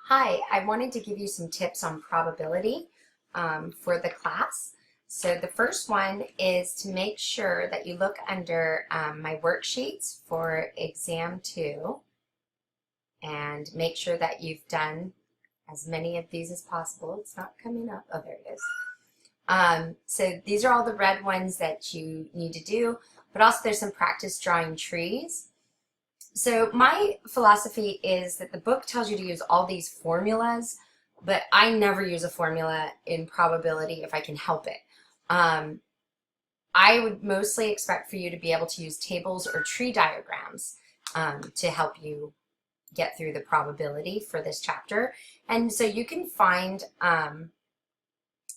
Hi, I wanted to give you some tips on probability for the class. So the first one is to make sure that you look under my worksheets for exam 2 and make sure that you've done as many of these as possible. It's not coming up. Oh, there it is. So these are all the red ones that you need to do, but also there's some practice drawing trees. So my philosophy is that the book tells you to use all these formulas, but I never use a formula in probability if I can help it. I would mostly expect for you to be able to use tables or tree diagrams to help you get through the probability for this chapter. And so you can find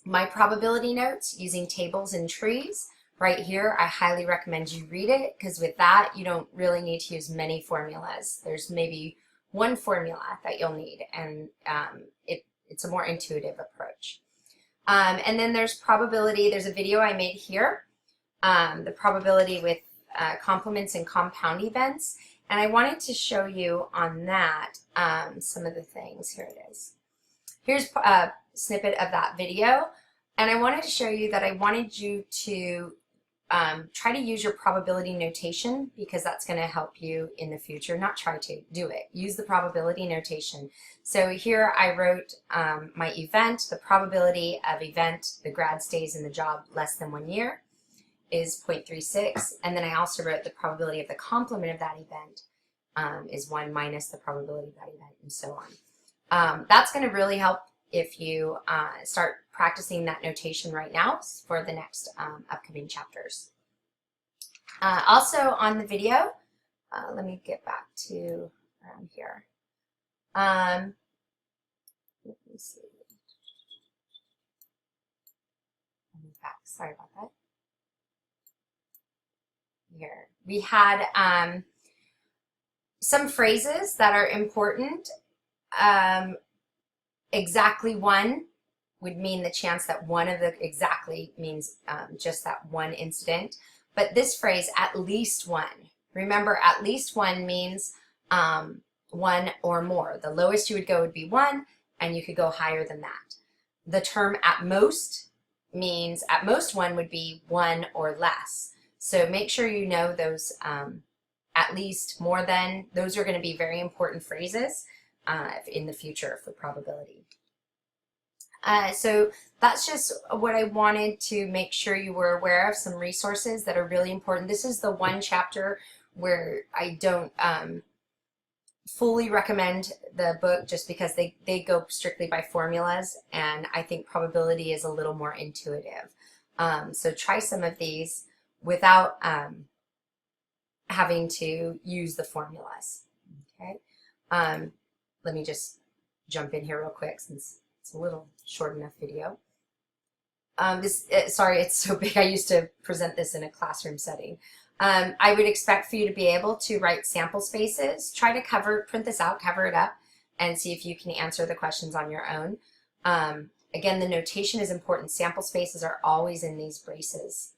my probability notes using tables and trees right here. I highly recommend you read it because with that you don't really need to use many formulas. There's maybe one formula that you'll need, and it's a more intuitive approach. And then there's probability. There's a video I made here, the probability with complements and compound events, and I wanted to show you on that some of the things. Here it is. Here's a snippet of that video, and I wanted to show you that I wanted you to try to use your probability notation because that's going to help you in the future. Not try to, do it. Use the probability notation. So here I wrote my event, the probability of event, the grad stays in the job less than 1 year is 0.36, and then I also wrote the probability of the complement of that event is 1 minus the probability of that event, and so on. That's going to really help if you start practicing that notation right now for the next upcoming chapters. Also on the video, let me get back to around here. Let me see. Let me back. Sorry about that. Here we had some phrases that are important. Exactly one would mean the chance that one of the exactly means just that one incident. But this phrase, at least one, remember at least one means one or more. The lowest you would go would be 1, and you could go higher than that. The term at most means at most 1 would be 1 or less. So make sure you know those at least, more than. Those are going to be very important phrases in the future for probability. So that's just what I wanted to make sure you were aware of, some resources that are really important. This is the one chapter where I don't fully recommend the book just because they go strictly by formulas, and I think probability is a little more intuitive. So try some of these without having to use the formulas. Okay. Let me just jump in here real quick since it's a little short enough video. Sorry, it's so big. I used to present this in a classroom setting. I would expect for you to be able to write sample spaces. Try to print this out, cover it up, and see if you can answer the questions on your own. Again, the notation is important. Sample spaces are always in these braces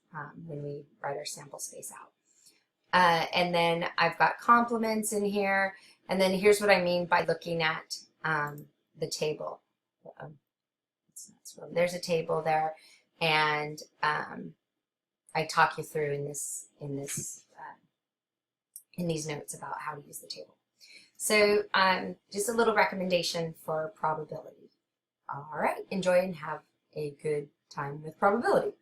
when we write our sample space out. And then I've got complements in here. And then here's what I mean by looking at the table. There's a table there, and I talk you through in these notes about how to use the table. So just a little recommendation for probability. All right, enjoy and have a good time with probability.